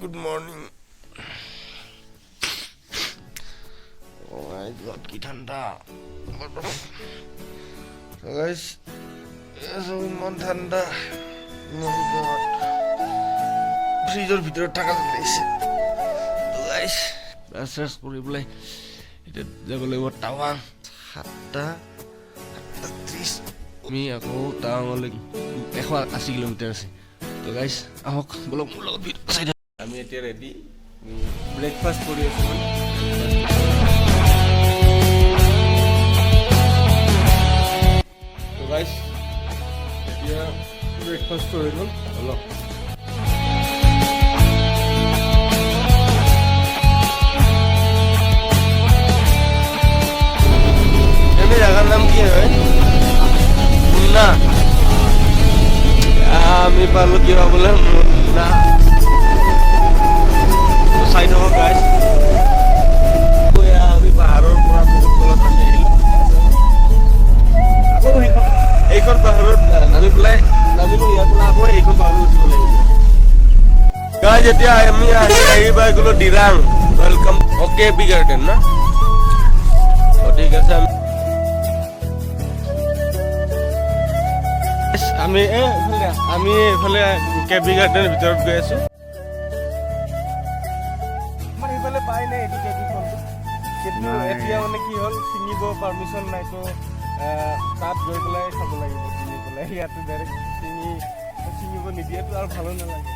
Good morning. Oh my god, কি ঠান্ডা। So guys, ইমান ঠান্ডা। Oh my god. ফ্ৰিজৰ ভিতৰত থাকা লাগিছে। তো গাইস, ব্ৰাছ কৰি পেলাই এতিয়া যাব লাগিব টাৱাং 7:30 আমি আকৌ টাৱাঙলৈ 180 কিলোমিটাৰ আছে। তো গাইস আহক বলক মোৰ লগত ভিডিঅ' চাই থাকক। আমি এতিয়া ৰেডি ব্ৰেকফাষ্ট কৰি আছো। তো গাইস এতিয়া ব্ৰেকফাষ্ট কৰি লওঁ অলপ। এনে জায়গার নাম কি হয়? মুন্না। আমি পালো কিবা বলে মুন্না। চাই থাকক গাইস। আমি পাহাৰৰ পৰা বহুত তলত নামি আহিলো। আকৌ এইখন পাহাৰত নামি পেলাই নামিলো ইয়াৰ পৰা আকৌ এইখন পাহাৰত উঠিব লাগিব। গাইস এতিয়া আমি আহি পাই গলো Dirang. Welcome okay B garden না? ঠিক আছে আমি এইফালে কেবি গাৰ্ডেনৰ ভিতৰত গৈ আছো। আমাৰ এইফালে পাই নাই এইটো কেবি ফলটো, কিন্তু এতিয়া মানে কি হ'ল চিঙিব পাৰ্মিশ্যন নাই, তো তাত গৈ পেলাই খাব লাগিব চিঙি পেলাই। ইয়াতে ডাইৰেক্ট চিঙিব নিদিয়েতো আৰু ভালো নালাগে।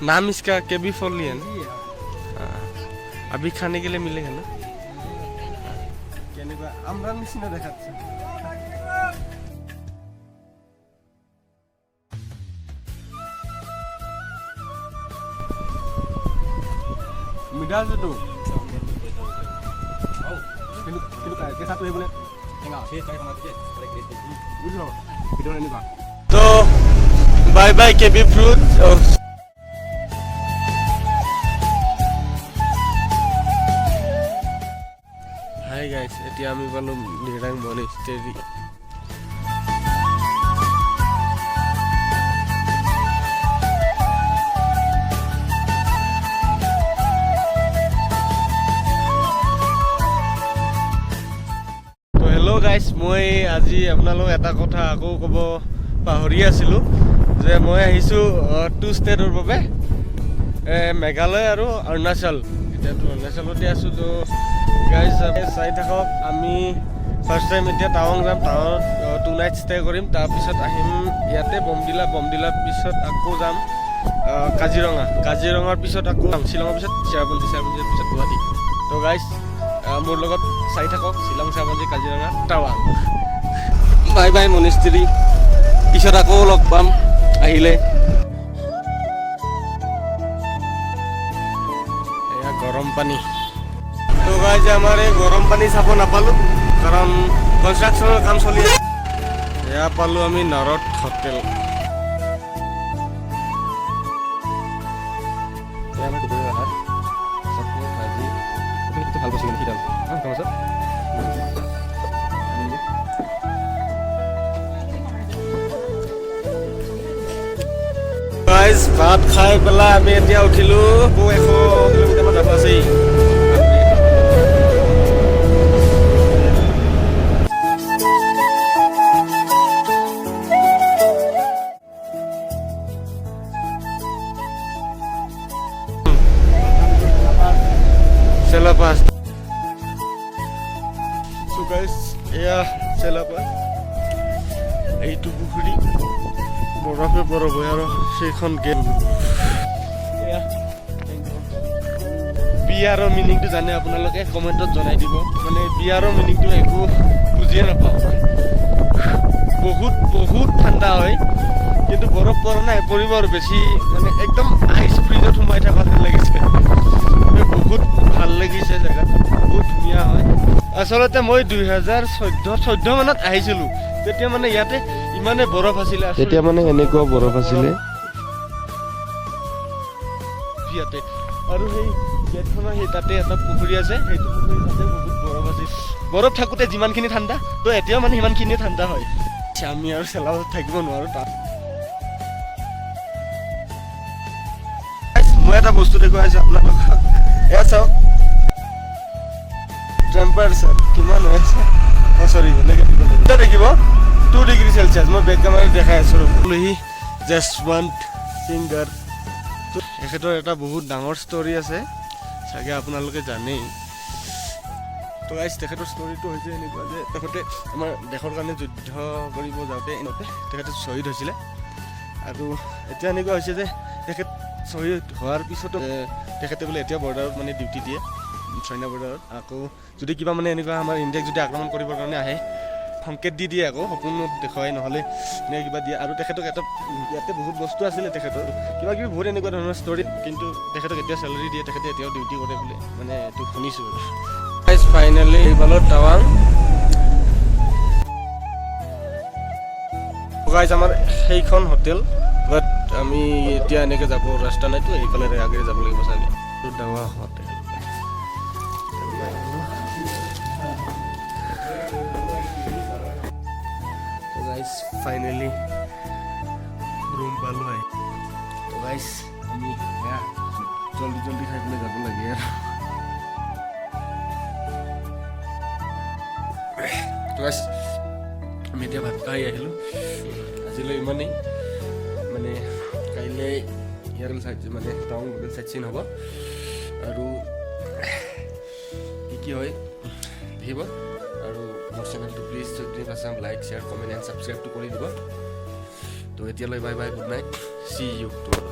नाम इसका केबी फॉल ही है ना? अभी खाने के लिए मिलेगा ना? আমরা নিচিনা দেখাচ্ছে। মিঠা আছে তো তো বাই বাই কেবি ফ্রুট। হাই গাইস, এতিয়া আমি পালো ডিৰাং মনেষ্টেৰী। তো হেল্ল' গাইস, মই আজি আপোনালোক এটা কথা আকৌ ক'ব পাহৰি আছিলো যে মই আহিছো 2 ষ্টেটৰ বাবে, মেঘালয় আৰু অৰুণাচল। এতিয়াতো অৰুণাচলতে আছো। তো গাইজ চাই থাকক। আমি ফাৰ্ষ্ট টাইম এতিয়া টাৱাং যাম। টাৱাঙত 2 নাইট ষ্টে কৰিম, তাৰপিছত আহিম ইয়াতে বমডিলাৰ পিছত আকৌ যাম কাজিৰঙাৰ পিছত আকৌ শ্বিলঙৰ পিছত চেৰাপুঞ্জীৰ পিছত গুৱাহাটী। তো গাইজ মোৰ লগত চাই থাকক শ্বিলং, চেৰাপুঞ্জী, কাজিৰঙা, টাৱাং। বাই বাই মনেষ্টেৰী, পিছত আকৌ লগ পাম আহিলে। এয়া গৰম পানী। তো গাইজ আমাৰ এই গৰম পানী চাব নাপালো কাৰণ কনষ্ট্ৰাকশ্যনৰ কাম চলি আছে। এয়া পালো আমি নৰদ হোটেল। গাইজ ভাত খাই পেলাই আমি এতিয়া উঠিলো 100 কিলোমিটাৰ মান যাব আছেই। চেলাপাছ। সো গাইস এয়া চেলাপাছ, এইটো পুখুৰী বৰফে বৰফ হয় আৰু সেইখন গেট। বিয়াৰৰ মিনিংটো জানে আপোনালোকে কমেণ্টত জনাই দিব। মানে বিয়াৰৰ মিনিংটো একো বুজিয়ে নাপাওঁ। বহুত ঠাণ্ডা হয়, কিন্তু বৰফ পৰা নাই, পৰিব আৰু বেছি মানে একদম আইচ ফ্ৰিজত সোমাই থকা যেন লাগিছে। বহুত ভাল লাগিছে, জেগাটো বহুত ধুনীয়া হয়। আচলতে মই 2014 মানত আহিছিলো, তেতিয়া মানে ইয়াতে ইমানে বৰফ আছিলে, তেতিয়া মানে এনেকুৱা বৰফ আছিলে ইয়াতে। আৰু সেই গেটখনৰ সেই তাতে এটা পুখুৰী আছে, সেইটো পুখুৰী তাতে বহুত বৰফ আছে। বৰফ থাকোঁতে যিমানখিনি ঠাণ্ডা, তো এতিয়াও মানে সিমানখিনিয়ে ঠাণ্ডা হয়। আমি আৰু চেলাবত থাকিব নোৱাৰোঁ তাত। মই এটা বস্তু দেখুৱাইছোঁ আপোনালোকক এয়া চাওক টেম্পাৰেচাৰ কিমান হৈ আছে চৰি এতিয়া দেখিব 2 ডিগ্ৰী চেলচিয়াছ মই বেক কেমেৰাত দেখাই আছোঁ ৰহি জেছৱন্ত ছিংগাৰ এখেতৰ এটা বহুত ডাঙৰ ষ্টৰি আছে চাগে আপোনালোকে জানেই তো গাইজ তেখেতৰ ষ্টৰিটো হৈছে এনেকুৱা যে তেখেতে আমাৰ দেশৰ কাৰণে যুদ্ধ কৰিব যাওঁতে তেখেতে শ্বহীদ হৈছিলে আৰু এতিয়া এনেকুৱা হৈছে যে তেখেত শ্বহীদ হোৱাৰ পিছতো তেখেতে বোলে এতিয়া বৰ্ডাৰত মানে ডিউটি দিয়ে চাইনা বৰ্ডাৰত আকৌ যদি কিবা মানে এনেকুৱা আমাৰ ইণ্ডিয়াক যদি আক্ৰমণ কৰিবৰ কাৰণে আহে সংকেত দি দিয়ে আকৌ সপোন দেখুৱাই নহ'লে এনেকৈ কিবা দিয়ে আৰু তেখেতক এটা ইয়াতে বহুত বস্তু আছিলে তেখেতৰ কিবা কিবি বহুত এনেকুৱা ধৰণৰ ষ্টৰি কিন্তু তেখেতক এতিয়া চেলাৰী দিয়ে তেখেতে এতিয়াও ডিউটি কৰে বোলে মানে এইটো শুনিছোঁ আৰু ফাইনেলি এইফালত টাৱাং গাইজ আমাৰ সেইখন হোটেল বাট আমি এতিয়া এনেকৈ যাব ৰাস্তা নাইতো এইফালে আগেৰে যাব লাগিব চাগে ডাঙৰ হোটেল গাইজ ফাইনেলি ৰুম পালোঁ তো গাইজ আমি জলদি জলদি খাই পেলাই যাব লাগে আৰু তো গাইজ আমি এতিয়া ভাত খাই আহিলোঁ আজিলৈ ইমানেই মানে কাইলৈ ইয়াৰ চাইড মানে টাউন হোটেল চাইড চিন হ'ব আৰু কি হয় দেখিব আৰু মোৰ চেনেলটো প্লিজ যদি পাচাম লাইক শ্বেয়াৰ কমেণ্ট এণ্ড ছাবস্ক্ৰাইবটো কৰি দিব তো এতিয়ালৈ bye bye good night see you two